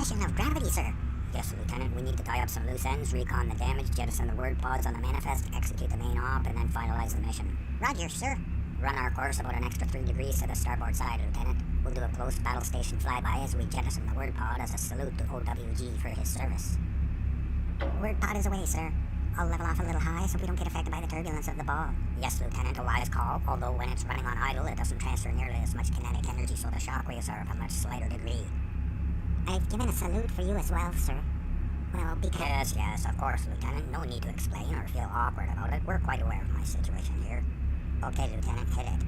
mission of gravity, sir. Yes, Lieutenant, we need to tie up some loose ends, recon the damage, jettison the word pods on the manifest, execute the main op, and then finalize the mission. Roger, sir. Run our course about an extra 3 degrees to the starboard side, Lieutenant. We'll do a close battle station flyby as we jettison the word pod as a salute to OWG for his service. Word pod is away, sir. I'll level off a little high so we don't get affected by the turbulence of the ball. Yes, Lieutenant, a wise call, although when it's running on idle, it doesn't transfer nearly as much kinetic energy, so the shockwaves are of a much slighter degree. I've given a salute for you as well, sir. Well, because... Yes, of course, Lieutenant. No need to explain or feel awkward about it. We're quite aware of my situation here. Okay, Lieutenant, hit it.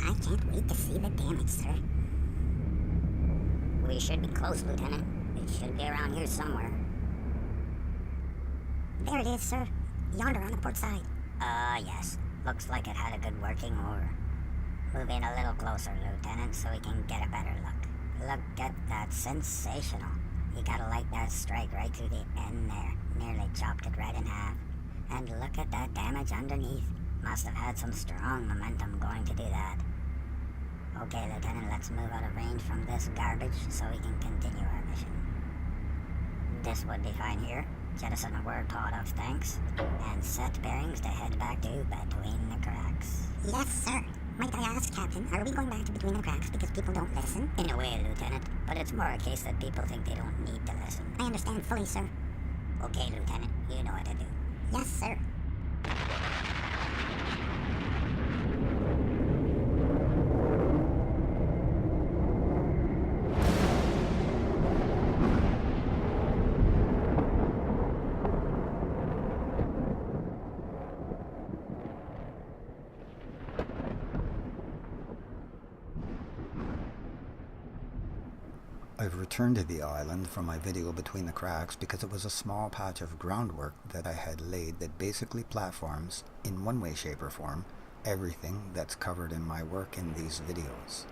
I can't wait to see the damage, sir. We should be close, Lieutenant. It should be around here somewhere. There it is, sir. Yonder on the port side. Yes. Looks like it had a good working oar. Move in a little closer, Lieutenant, so we can get a better look. Look at that. Sensational. You gotta like that strike right through the end there. Nearly chopped it right in half. And look at that damage underneath. Must have had some strong momentum going to do that. Okay, Lieutenant, let's move out of range from this garbage so we can continue our mission. This would be fine here. Jettison a word pod of thanks. And set bearings to head back to Between the Cracks. Yes, sir. Might I ask, Captain, are we going back to Between the Cracks because people don't listen? In a way, Lieutenant, but it's more a case that people think they don't need to listen. I understand fully, sir. Okay, Lieutenant, you know what to do. Yes, sir. I've returned to the island from my video Between the Cracks because it was a small patch of groundwork that I had laid that basically platforms, in one way, shape or form, everything that's covered in my work in these videos.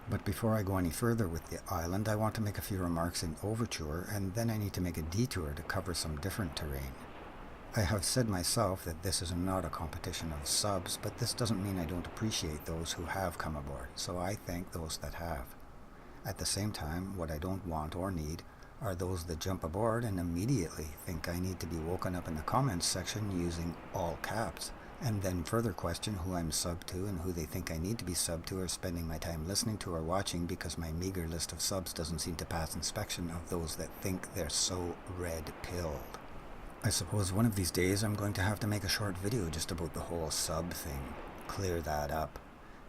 But before I go any further with the island, I want to make a few remarks in Overture, and then I need to make a detour to cover some different terrain. I have said myself that this is not a competition of subs, but this doesn't mean I don't appreciate those who have come aboard, so I thank those that have. At the same time, what I don't want or need are those that jump aboard and immediately think I need to be woken up in the comments section using all caps, and then further question who I'm subbed to and who they think I need to be subbed to or spending my time listening to or watching because my meager list of subs doesn't seem to pass inspection of those that think they're so red-pilled. I suppose one of these days I'm going to have to make a short video just about the whole sub thing, clear that up,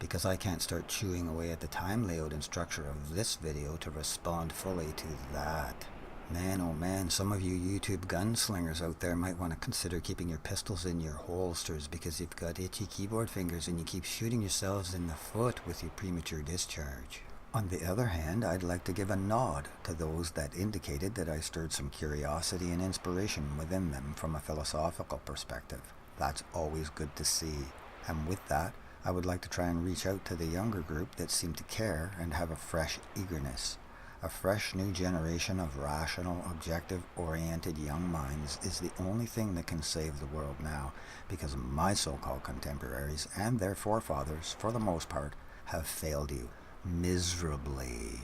because I can't start chewing away at the time layout and structure of this video to respond fully to that. Man, oh man, some of you YouTube gunslingers out there might want to consider keeping your pistols in your holsters because you've got itchy keyboard fingers and you keep shooting yourselves in the foot with your premature discharge. On the other hand, I'd like to give a nod to those that indicated that I stirred some curiosity and inspiration within them from a philosophical perspective. That's always good to see. And with that, I would like to try and reach out to the younger group that seem to care and have a fresh eagerness. A fresh new generation of rational, objective-oriented young minds is the only thing that can save the world now, because my so-called contemporaries and their forefathers, for the most part, have failed you miserably.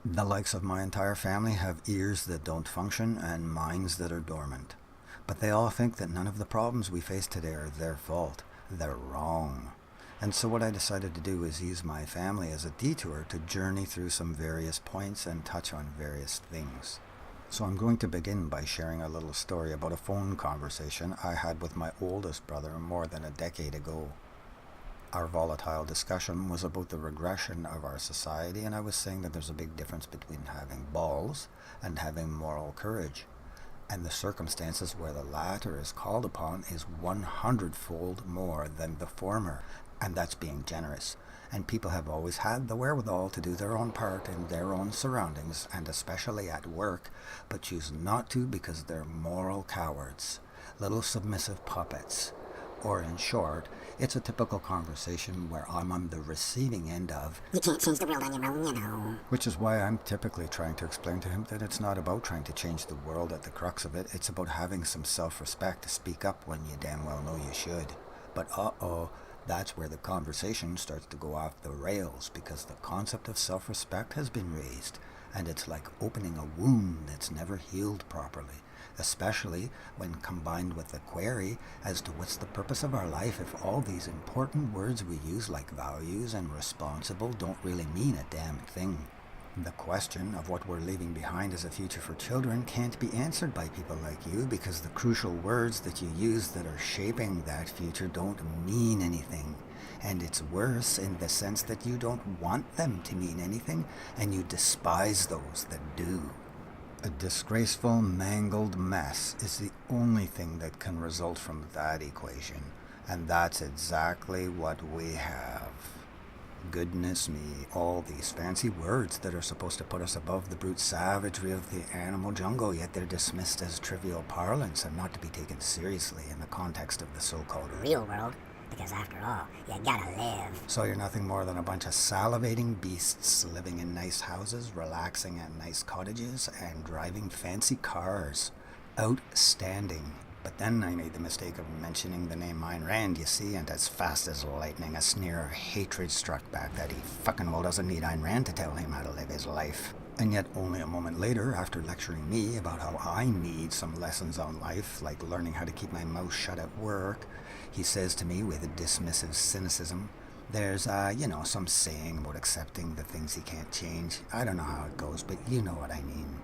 The likes of my entire family have ears that don't function and minds that are dormant. But they all think that none of the problems we face today are their fault. They're wrong. And so what I decided to do is use my family as a detour to journey through some various points and touch on various things. So I'm going to begin by sharing a little story about a phone conversation I had with my oldest brother more than a decade ago. Our volatile discussion was about the regression of our society, and I was saying that there's a big difference between having balls and having moral courage. And the circumstances where the latter is called upon is 100-fold more than the former, and that's being generous. And people have always had the wherewithal to do their own part in their own surroundings, and especially at work, but choose not to because they're moral cowards, little submissive puppets. Or in short, it's a typical conversation where I'm on the receiving end of, "You can't change the world on your own, you know." Which is why I'm typically trying to explain to him that it's not about trying to change the world at the crux of it, it's about having some self-respect to speak up when you damn well know you should. But That's where the conversation starts to go off the rails because the concept of self-respect has been raised, and it's like opening a wound that's never healed properly, especially when combined with the query as to what's the purpose of our life if all these important words we use like values and responsible don't really mean a damn thing. The question of what we're leaving behind as a future for children can't be answered by people like you because the crucial words that you use that are shaping that future don't mean anything. And it's worse in the sense that you don't want them to mean anything and you despise those that do. A disgraceful, mangled mess is the only thing that can result from that equation. And that's exactly what we have. Goodness me, all these fancy words that are supposed to put us above the brute savagery of the animal jungle, yet they're dismissed as trivial parlance and not to be taken seriously in the context of the so-called Real world, because after all, you gotta live. So you're nothing more than a bunch of salivating beasts living in nice houses, relaxing at nice cottages, and driving fancy cars. Outstanding. But then I made the mistake of mentioning the name Ayn Rand, you see, and as fast as lightning, a sneer of hatred struck back that he fucking well doesn't need Ayn Rand to tell him how to live his life. And yet only a moment later, after lecturing me about how I need some lessons on life, like learning how to keep my mouth shut at work, he says to me with a dismissive cynicism, there's, some saying about accepting the things he can't change. I don't know how it goes, but you know what I mean.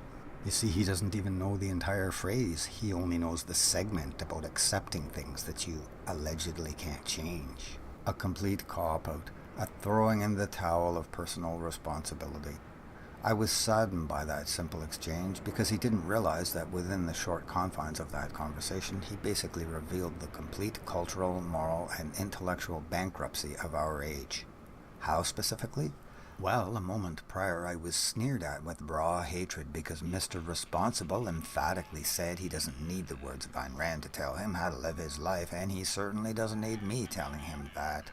You see, he doesn't even know the entire phrase. He only knows the segment about accepting things that you allegedly can't change. A complete cop-out, a throwing in the towel of personal responsibility. I was saddened by that simple exchange because he didn't realize that within the short confines of that conversation, he basically revealed the complete cultural, moral, and intellectual bankruptcy of our age. How specifically? Well, a moment prior I was sneered at with raw hatred because Mr. Responsible emphatically said he doesn't need the words of Ayn Rand to tell him how to live his life, and he certainly doesn't need me telling him that.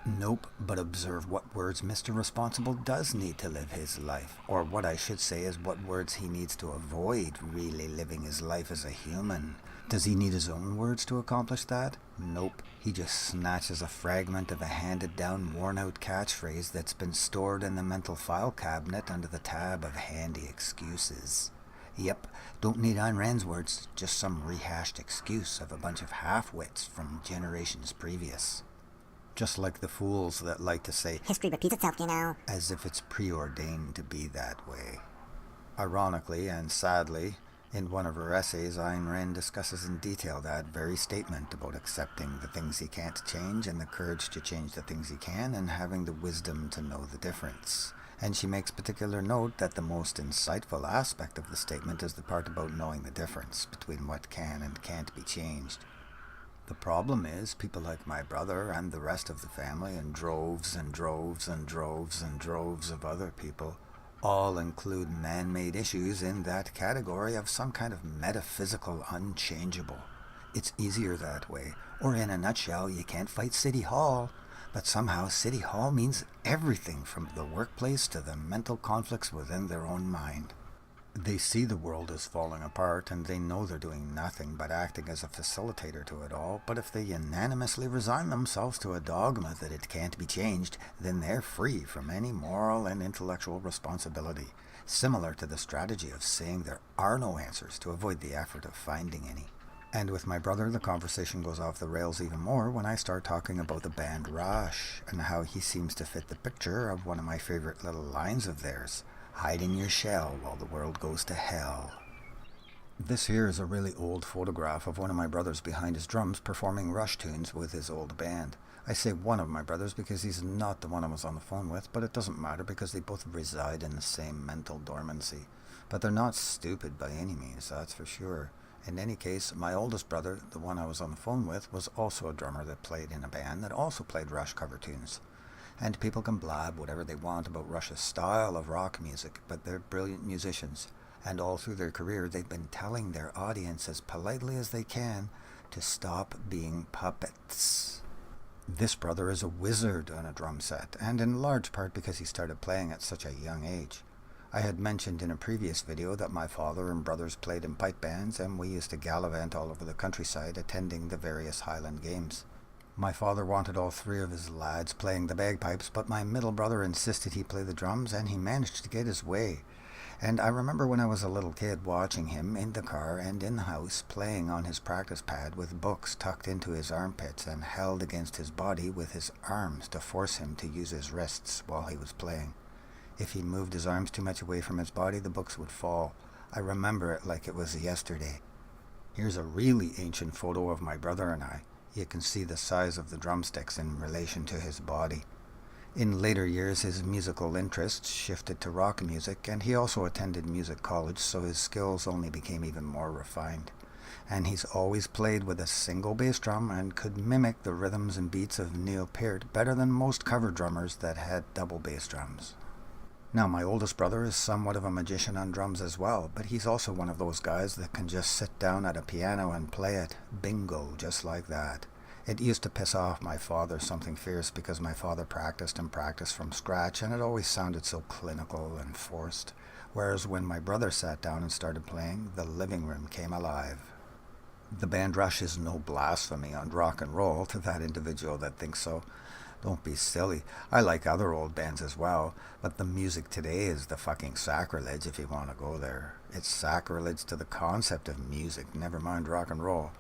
Nope, but observe what words Mr. Responsible does need to live his life, or what I should say is what words he needs to avoid really living his life as a human. Does he need his own words to accomplish that? Nope. He just snatches a fragment of a handed-down, worn-out catchphrase that's been stored in the mental file cabinet under the tab of handy excuses. Yep, don't need Ayn Rand's words, just some rehashed excuse of a bunch of half-wits from generations previous. Just like the fools that like to say, History repeats itself, you know. as if it's preordained to be that way. Ironically and sadly, in one of her essays, Ayn Rand discusses in detail that very statement about accepting the things he can't change and the courage to change the things he can and having the wisdom to know the difference. And she makes particular note that the most insightful aspect of the statement is the part about knowing the difference between what can and can't be changed. The problem is, people like my brother and the rest of the family and droves and droves and droves and droves of other people all include man-made issues in that category of some kind of metaphysical unchangeable. It's easier that way, or in a nutshell, you can't fight City Hall, but somehow City Hall means everything from the workplace to the mental conflicts within their own mind. They see the world as falling apart and they know they're doing nothing but acting as a facilitator to it all, but if they unanimously resign themselves to a dogma that it can't be changed, then they're free from any moral and intellectual responsibility, similar to the strategy of saying there are no answers to avoid the effort of finding any. And with my brother, the conversation goes off the rails even more when I start talking about the band Rush and how he seems to fit the picture of one of my favorite little lines of theirs. Hide in your shell while the world goes to hell. This here is a really old photograph of one of my brothers behind his drums performing Rush tunes with his old band. I say one of my brothers because he's not the one I was on the phone with, but it doesn't matter because they both reside in the same mental dormancy. But they're not stupid by any means, that's for sure. In any case, my oldest brother, the one I was on the phone with, was also a drummer that played in a band that also played Rush cover tunes. And people can blab whatever they want about Rush's style of rock music, but they're brilliant musicians, and all through their career they've been telling their audience as politely as they can to stop being puppets. This brother is a wizard on a drum set, and in large part because he started playing at such a young age. I had mentioned in a previous video that my father and brothers played in pipe bands, and we used to gallivant all over the countryside attending the various Highland games. My father wanted all three of his lads playing the bagpipes, but my middle brother insisted he play the drums, and he managed to get his way. And I remember when I was a little kid watching him in the car and in the house playing on his practice pad with books tucked into his armpits and held against his body with his arms to force him to use his wrists while he was playing. If he moved his arms too much away from his body, the books would fall. I remember it like it was yesterday. Here's a really ancient photo of my brother and I. You can see the size of the drumsticks in relation to his body. In later years, his musical interests shifted to rock music, and he also attended music college, so his skills only became even more refined. And he's always played with a single bass drum and could mimic the rhythms and beats of Neil Peart better than most cover drummers that had double bass drums. Now, my oldest brother is somewhat of a magician on drums as well, but he's also one of those guys that can just sit down at a piano and play it, bingo, just like that. It used to piss off my father something fierce because my father practiced and practiced from scratch, and it always sounded so clinical and forced, whereas when my brother sat down and started playing, the living room came alive. The band Rush is no blasphemy on rock and roll to that individual that thinks so. Don't be silly. I like other old bands as well, but the music today is the fucking sacrilege if you want to go there. It's sacrilege to the concept of music, never mind rock and roll.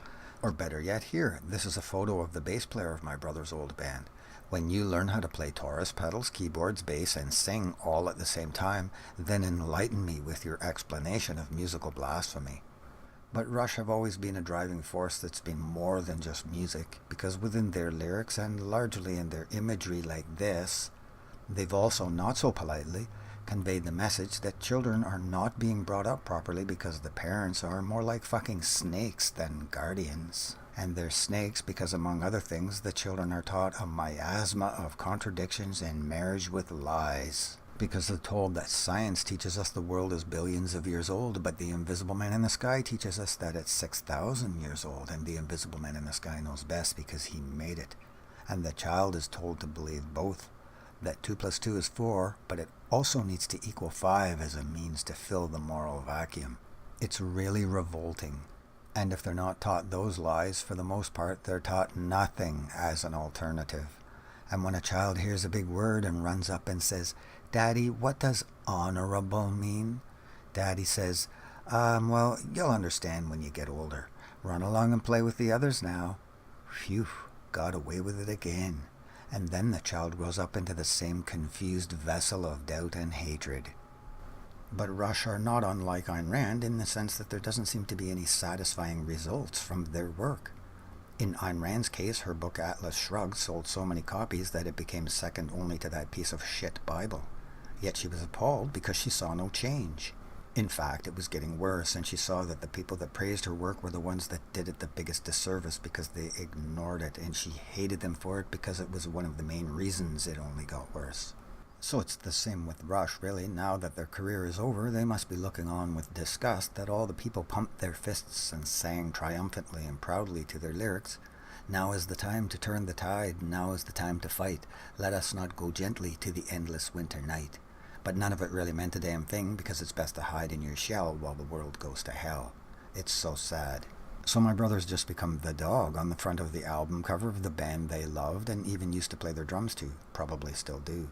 Or better yet, here, this is a photo of the bass player of my brother's old band. When you learn how to play Taurus pedals, keyboards, bass, and sing all at the same time, then enlighten me with your explanation of musical blasphemy. But Rush have always been a driving force that's been more than just music, because within their lyrics and largely in their imagery like this, they've also, not so politely, conveyed the message that children are not being brought up properly because the parents are more like fucking snakes than guardians. And they're snakes because, among other things, the children are taught a miasma of contradictions and marriage with lies. Because they're told that science teaches us the world is billions of years old, but the invisible man in the sky teaches us that it's 6,000 years old, and the invisible man in the sky knows best because he made it. And the child is told to believe both, that 2 plus 2 is 4, but it also needs to equal 5 as a means to fill the moral vacuum. It's really revolting. And if they're not taught those lies, for the most part, they're taught nothing as an alternative. And when a child hears a big word and runs up and says, "Daddy, what does honorable mean?" Daddy says, well, you'll understand when you get older. Run along and play with the others now." Phew, got away with it again. And then the child grows up into the same confused vessel of doubt and hatred. But Rush are not unlike Ayn Rand in the sense that there doesn't seem to be any satisfying results from their work. In Ayn Rand's case, her book Atlas Shrugged sold so many copies that it became second only to that piece of shit Bible. Yet she was appalled because she saw no change. In fact, it was getting worse, and she saw that the people that praised her work were the ones that did it the biggest disservice because they ignored it, and she hated them for it because it was one of the main reasons it only got worse. So it's the same with Rush, really. Now that their career is over, they must be looking on with disgust that all the people pumped their fists and sang triumphantly and proudly to their lyrics. "Now is the time to turn the tide, now is the time to fight. Let us not go gently to the endless winter night." But none of it really meant a damn thing because it's best to hide in your shell while the world goes to hell. It's so sad. So my brother's just become the dog on the front of the album cover of the band they loved and even used to play their drums to, probably still do.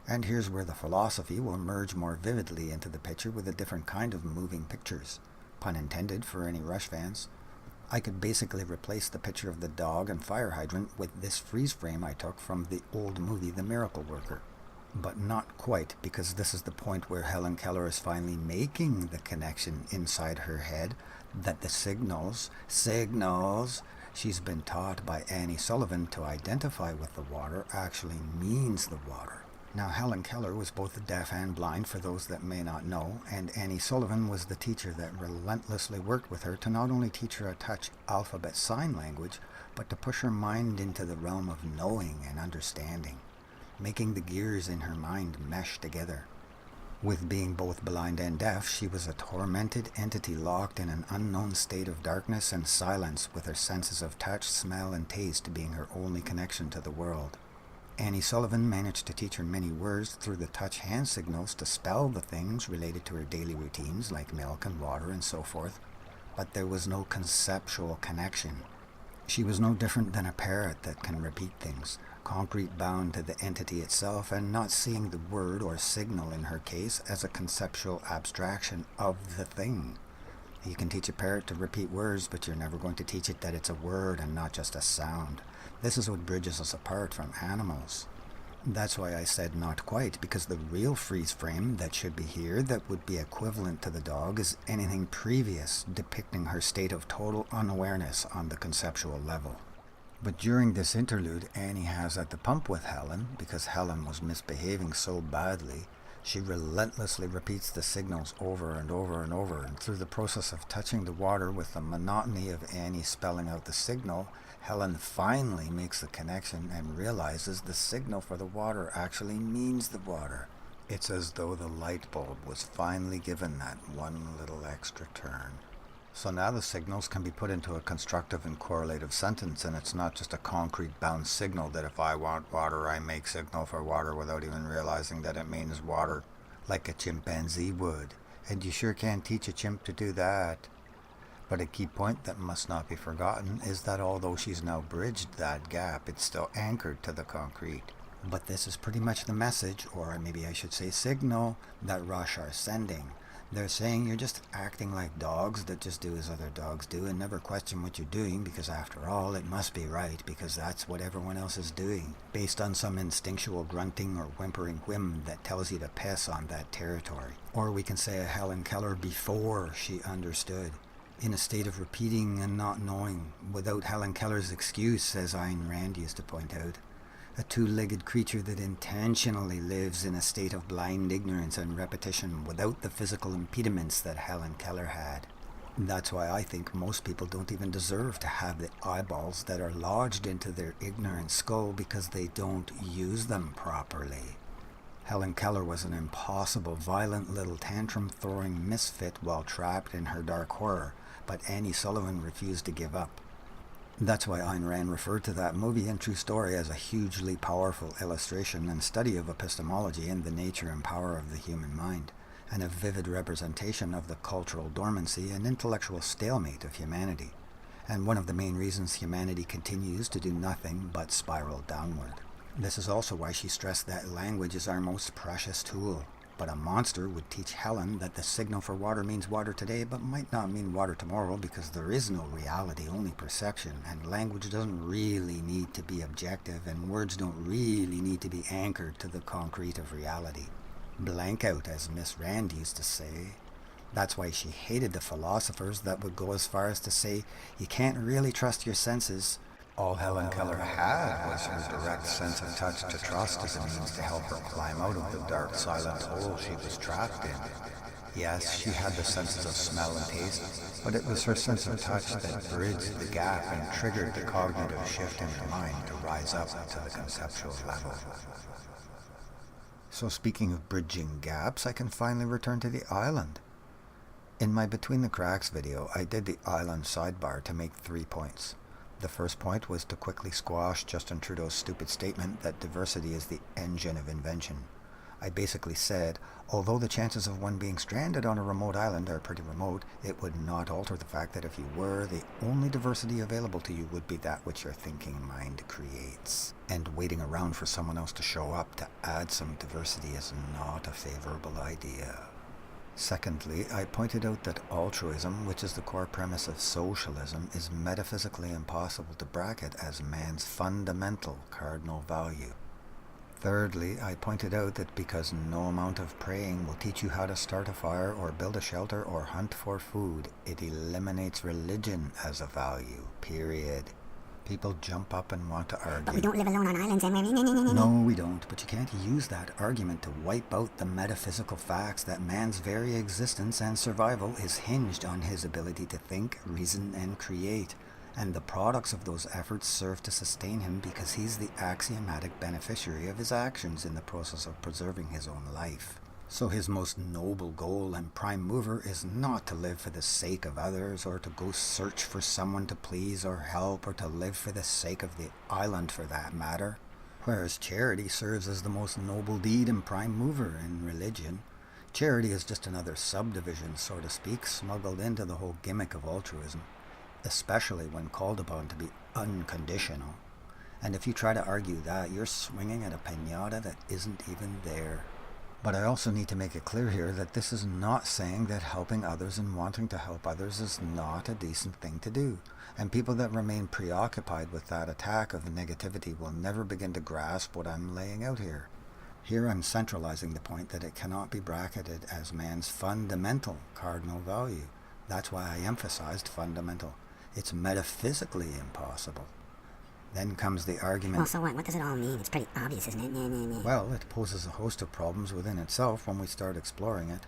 And here's where the philosophy will emerge more vividly into the picture with a different kind of moving pictures. Pun intended for any Rush fans. I could basically replace the picture of the dog and fire hydrant with this freeze frame I took from the old movie The Miracle Worker. But not quite, because this is the point where Helen Keller is finally making the connection inside her head that the signals she's been taught by Annie Sullivan to identify with the water actually means the water. Now, Helen Keller was both deaf and blind, for those that may not know, and Annie Sullivan was the teacher that relentlessly worked with her to not only teach her a touch alphabet sign language, but to push her mind into the realm of knowing and understanding, making the gears in her mind mesh together. With being both blind and deaf, she was a tormented entity locked in an unknown state of darkness and silence, with her senses of touch, smell, and taste being her only connection to the world. Annie Sullivan managed to teach her many words through the touch hand signals to spell the things related to her daily routines like milk and water and so forth, but there was no conceptual connection. She was no different than a parrot that can repeat things, concrete bound to the entity itself, and not seeing the word or signal in her case as a conceptual abstraction of the thing. You can teach a parrot to repeat words, but you're never going to teach it that it's a word and not just a sound. This is what bridges us apart from animals. That's why I said not quite, because the real freeze frame that should be here, that would be equivalent to the dog, is anything previous, depicting her state of total unawareness on the conceptual level. But during this interlude Annie has at the pump with Helen, because Helen was misbehaving so badly, she relentlessly repeats the signals over and over and over, and through the process of touching the water with the monotony of Annie spelling out the signal, Helen finally makes the connection and realizes the signal for the water actually means the water. It's as though the light bulb was finally given that one little extra turn. So now the signals can be put into a constructive and correlative sentence, and it's not just a concrete bound signal that if I want water, I make signal for water without even realizing that it means water, like a chimpanzee would. And you sure can't teach a chimp to do that. But a key point that must not be forgotten is that although she's now bridged that gap, it's still anchored to the concrete. But this is pretty much the message, or maybe I should say signal, that Rush are sending. They're saying you're just acting like dogs that just do as other dogs do and never question what you're doing, because after all it must be right, because that's what everyone else is doing, based on some instinctual grunting or whimpering whim that tells you to piss on that territory. Or we can say a Helen Keller before she understood, in a state of repeating and not knowing, without Helen Keller's excuse, as Ayn Rand used to point out. A two-legged creature that intentionally lives in a state of blind ignorance and repetition without the physical impediments that Helen Keller had. That's why I think most people don't even deserve to have the eyeballs that are lodged into their ignorant skull because they don't use them properly. Helen Keller was an impossible, violent little tantrum-throwing misfit while trapped in her dark horror, but Annie Sullivan refused to give up. That's why Ayn Rand referred to that movie and true story as a hugely powerful illustration and study of epistemology and the nature and power of the human mind, and a vivid representation of the cultural dormancy and intellectual stalemate of humanity, and one of the main reasons humanity continues to do nothing but spiral downward. This is also why she stressed that language is our most precious tool. But a monster would teach Helen that the signal for water means water today, but might not mean water tomorrow, because there is no reality, only perception, and language doesn't really need to be objective, and words don't really need to be anchored to the concrete of reality. Blank out, as Miss Rand used to say. That's why she hated the philosophers that would go as far as to say, you can't really trust your senses. All Helen Keller had was her direct sense of touch to trust as a means to help her climb out of the dark, silent hole she was trapped in. Yes, she had the senses of smell and taste, but it was her sense of touch that bridged the gap and triggered the cognitive shift in her mind to rise up to the conceptual level. So speaking of bridging gaps, I can finally return to the island. In my Between the Cracks video, I did the island sidebar to make 3 points. The first point was to quickly squash Justin Trudeau's stupid statement that diversity is the engine of invention. I basically said, although the chances of one being stranded on a remote island are pretty remote, it would not alter the fact that if you were, the only diversity available to you would be that which your thinking mind creates. And waiting around for someone else to show up to add some diversity is not a favorable idea. Secondly, I pointed out that altruism, which is the core premise of socialism, is metaphysically impossible to bracket as man's fundamental cardinal value. Thirdly, I pointed out that because no amount of praying will teach you how to start a fire or build a shelter or hunt for food, it eliminates religion as a value, period. People jump up and want to argue. But we don't live alone on islands, and No, we don't, but you can't use that argument to wipe out the metaphysical facts that man's very existence and survival is hinged on his ability to think, reason, and create, and the products of those efforts serve to sustain him because he's the axiomatic beneficiary of his actions in the process of preserving his own life. So his most noble goal and prime mover is not to live for the sake of others, or to go search for someone to please or help, or to live for the sake of the island for that matter. Whereas charity serves as the most noble deed and prime mover in religion. Charity is just another subdivision, so to speak, smuggled into the whole gimmick of altruism. especially when called upon to be unconditional. And if you try to argue that, you're swinging at a piñata that isn't even there. But I also need to make it clear here that this is not saying that helping others and wanting to help others is not a decent thing to do. And people that remain preoccupied with that attack of negativity will never begin to grasp what I'm laying out here. Here I'm centralizing the point that it cannot be bracketed as man's fundamental cardinal value. That's why I emphasized fundamental. It's metaphysically impossible. Then comes the argument... Well, so what? What does it all mean? It's pretty obvious, isn't it? Well, it poses a host of problems within itself when we start exploring it.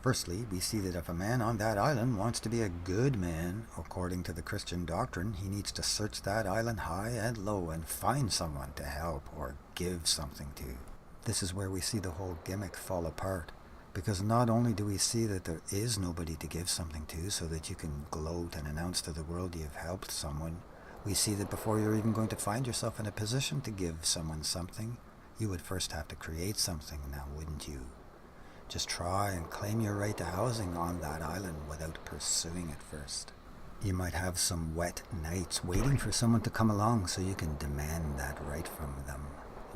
Firstly, we see that if a man on that island wants to be a good man, according to the Christian doctrine, he needs to search that island high and low and find someone to help or give something to. This is where we see the whole gimmick fall apart. Because not only do we see that there is nobody to give something to so that you can gloat and announce to the world you've helped someone, we see that before you're even going to find yourself in a position to give someone something, you would first have to create something now, wouldn't you? Just try and claim your right to housing on that island without pursuing it first. You might have some wet nights waiting for someone to come along so you can demand that right from them.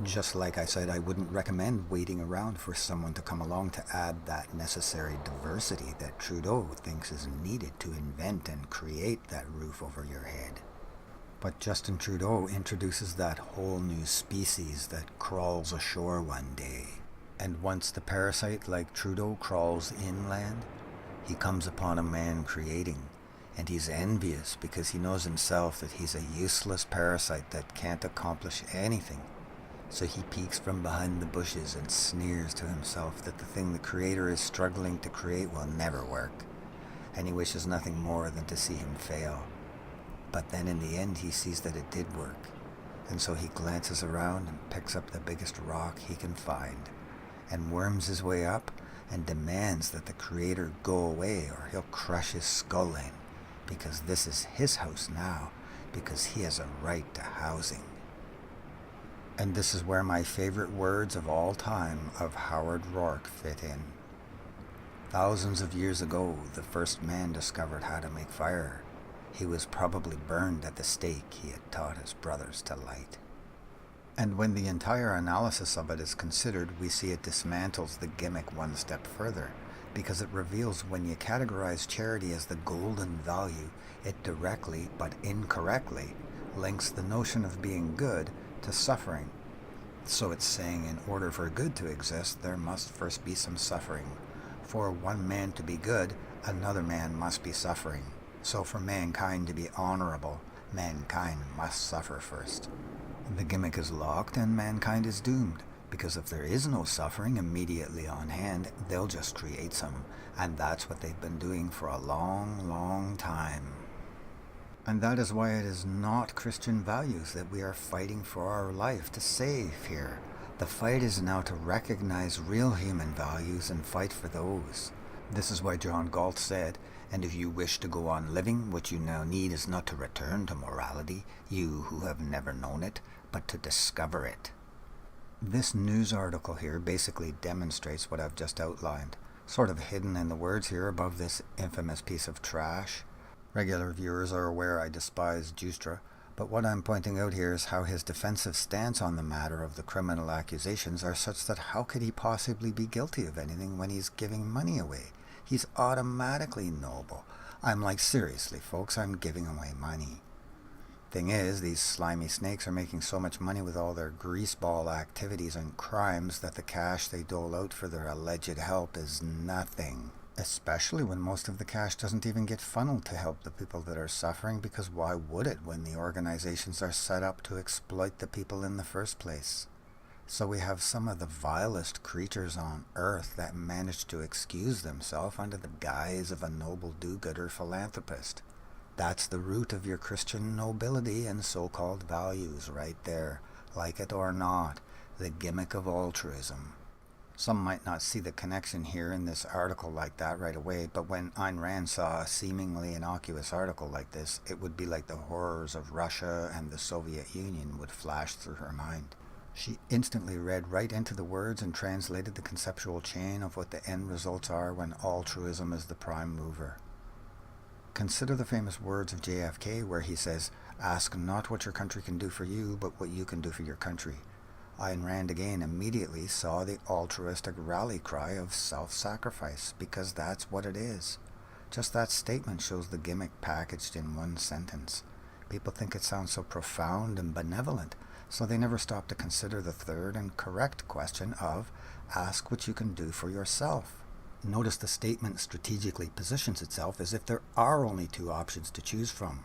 Just like I said, I wouldn't recommend waiting around for someone to come along to add that necessary diversity that Trudeau thinks is needed to invent and create that roof over your head. But Justin Trudeau introduces that whole new species that crawls ashore one day. And once the parasite like Trudeau crawls inland, he comes upon a man creating. And he's envious because he knows himself that he's a useless parasite that can't accomplish anything. So he peeks from behind the bushes and sneers to himself that the thing the creator is struggling to create will never work. And he wishes nothing more than to see him fail. But then in the end he sees that it did work, and so he glances around and picks up the biggest rock he can find, and worms his way up and demands that the creator go away or he'll crush his skull in, because this is his house now, because he has a right to housing. And this is where my favorite words of all time of Howard Rourke fit in. Thousands of years ago, the first man discovered how to make fire. He was probably burned at the stake he had taught his brothers to light. And when the entire analysis of it is considered, we see it dismantles the gimmick one step further, because it reveals when you categorize charity as the golden value, it directly, but incorrectly, links the notion of being good to suffering. So it's saying in order for good to exist, there must first be some suffering. For one man to be good, another man must be suffering. So for mankind to be honorable, mankind must suffer first. The gimmick is locked and mankind is doomed, because if there is no suffering immediately on hand, they'll just create some, and that's what they've been doing for a long, long time. And that is why it is not Christian values that we are fighting for our life to save here. The fight is now to recognize real human values and fight for those. This is why John Galt said, "And if you wish to go on living, what you now need is not to return to morality, you who have never known it, but to discover it." This news article here basically demonstrates what I've just outlined, sort of hidden in the words here above this infamous piece of trash. Regular viewers are aware I despise Justra, but what I'm pointing out here is how his defensive stance on the matter of the criminal accusations are such that how could he possibly be guilty of anything when he's giving money away? He's automatically noble. I'm like, seriously, folks, I'm giving away money. Thing is, these slimy snakes are making so much money with all their greaseball activities and crimes that the cash they dole out for their alleged help is nothing. Especially when most of the cash doesn't even get funneled to help the people that are suffering, because why would it when the organizations are set up to exploit the people in the first place? So we have some of the vilest creatures on earth that manage to excuse themselves under the guise of a noble do-gooder philanthropist. That's the root of your Christian nobility and so-called values right there, like it or not, the gimmick of altruism. Some might not see the connection here in this article like that right away, but when Ayn Rand saw a seemingly innocuous article like this, it would be like the horrors of Russia and the Soviet Union would flash through her mind. She instantly read right into the words and translated the conceptual chain of what the end results are when altruism is the prime mover. Consider the famous words of JFK where he says, "Ask not what your country can do for you, but what you can do for your country." Ayn Rand again immediately saw the altruistic rally cry of self-sacrifice, because that's what it is. Just that statement shows the gimmick packaged in one sentence. People think it sounds so profound and benevolent, so they never stop to consider the third and correct question of, ask what you can do for yourself. Notice the statement strategically positions itself as if there are only two options to choose from.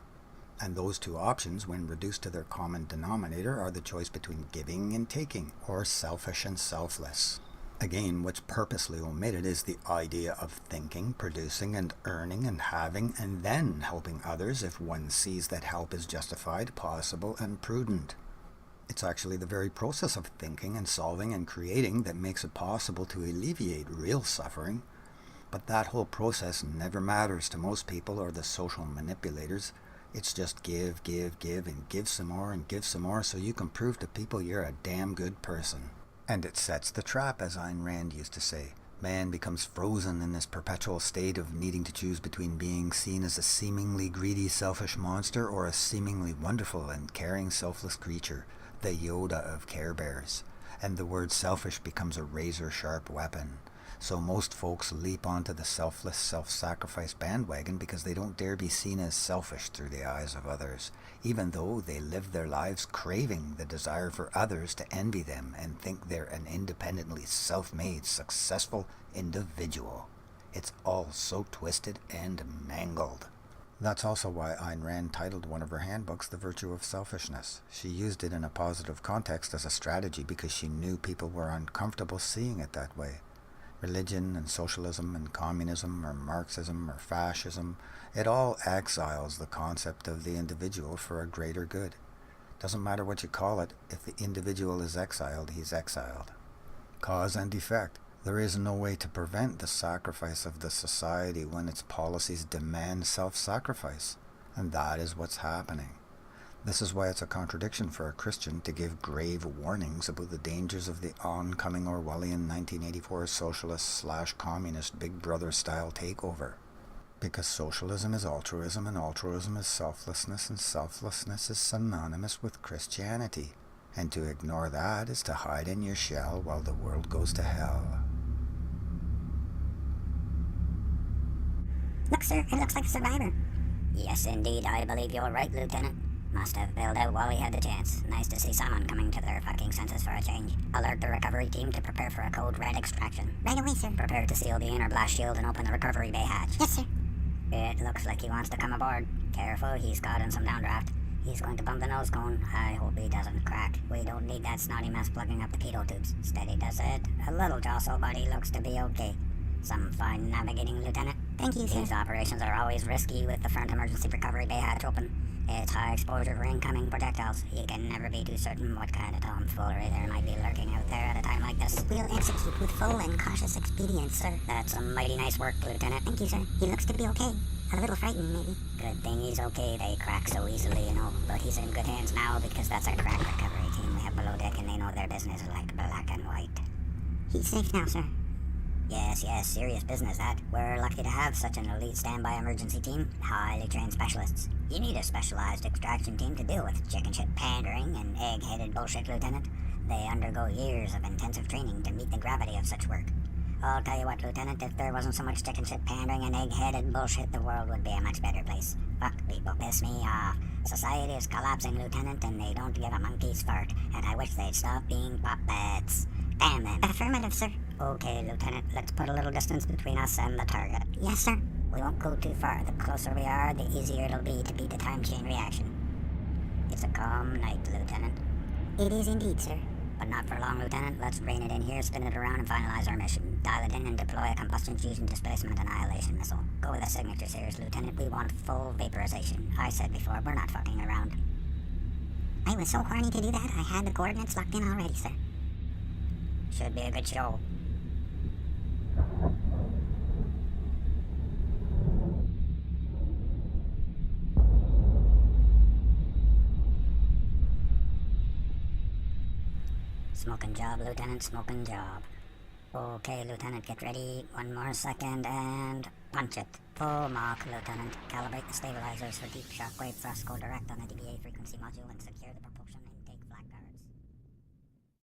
And those two options, when reduced to their common denominator, are the choice between giving and taking, or selfish and selfless. Again, what's purposely omitted is the idea of thinking, producing, and earning, and having, and then helping others if one sees that help is justified, possible, and prudent. It's actually the very process of thinking and solving and creating that makes it possible to alleviate real suffering. But that whole process never matters to most people or the social manipulators. It's just give, and give some more and give some more so you can prove to people you're a damn good person. And it sets the trap, as Ayn Rand used to say. Man becomes frozen in this perpetual state of needing to choose between being seen as a seemingly greedy, selfish monster or a seemingly wonderful and caring, selfless creature, the Yoda of Care Bears. And the word selfish becomes a razor-sharp weapon. So most folks leap onto the selfless, self-sacrifice bandwagon because they don't dare be seen as selfish through the eyes of others, even though they live their lives craving the desire for others to envy them and think they're an independently self-made, successful individual. It's all so twisted and mangled. That's also why Ayn Rand titled one of her handbooks The Virtue of Selfishness. She used it in a positive context as a strategy because she knew people were uncomfortable seeing it that way. Religion and socialism and communism or Marxism or fascism, it all exiles the concept of the individual for a greater good. Doesn't matter what you call it, if the individual is exiled, he's exiled. Cause and effect. There is no way to prevent the sacrifice of the society when its policies demand self-sacrifice, and that is what's happening. This is why it's a contradiction for a Christian to give grave warnings about the dangers of the oncoming Orwellian 1984 socialist/communist Big Brother-style takeover. Because socialism is altruism, and altruism is selflessness, and selflessness is synonymous with Christianity. And to ignore that is to hide in your shell while the world goes to hell. Look, sir, it looks like a survivor. Yes, indeed, I believe you're right, Lieutenant. Must have bailed out while he had the chance. Nice to see someone coming to their fucking senses for a change. Alert the recovery team to prepare for a code red extraction. Right away, sir. Prepare to seal the inner blast shield and open the recovery bay hatch. Yes, sir. It looks like he wants to come aboard. Careful, he's caught in some downdraft. He's going to bump the nose cone. I hope he doesn't crack. We don't need that snotty mess plugging up the keto tubes. Steady does it. A little jostle, but he looks to be okay. Some fine navigating, Lieutenant. Thank you, sir. These operations are always risky with the front emergency recovery bay hatch open. It's high exposure for incoming projectiles. You can never be too certain what kind of tomfoolery there might be lurking out there at a time like this. We'll execute with full and cautious expedience, sir. That's some mighty nice work, Lieutenant. Thank you, sir. He looks to be okay. A little frightened, maybe. Good thing he's okay. They crack so easily, you know. But he's in good hands now because that's our crack recovery team we have below deck, and they know their business like black and white. He's safe now, sir. Yes, serious business that. We're lucky to have such an elite standby emergency team. Highly trained specialists. You need a specialized extraction team to deal with chicken shit pandering and egg-headed bullshit, Lieutenant. They undergo years of intensive training to meet the gravity of such work. I'll tell you what, Lieutenant, if there wasn't so much chicken shit pandering and egg-headed bullshit, the world would be a much better place. Fuck, people piss me off. Society is collapsing, Lieutenant, and they don't give a monkey's fart, and I wish they'd stop being puppets. Damn them. Affirmative, sir. Okay, Lieutenant, let's put a little distance between us and the target. Yes, sir. We won't go too far. The closer we are, the easier it'll be to beat the time chain reaction. It's a calm night, Lieutenant. It is indeed, sir. But not for long, Lieutenant. Let's rein it in here, spin it around, and finalize our mission. Dial it in and deploy a combustion fusion displacement annihilation missile. Go with the signature series, Lieutenant. We want full vaporization. I said before, we're not fucking around. I was so horny to do that, I had the coordinates locked in already, sir. Should be a good show. Smoking job, Lieutenant, smoking job. Okay, Lieutenant, get ready. One more second and punch it. Full mark, Lieutenant. Calibrate the stabilizers for deep shockwave thrust. Go direct on the DBA frequency module and secure the propulsion intake flat guards.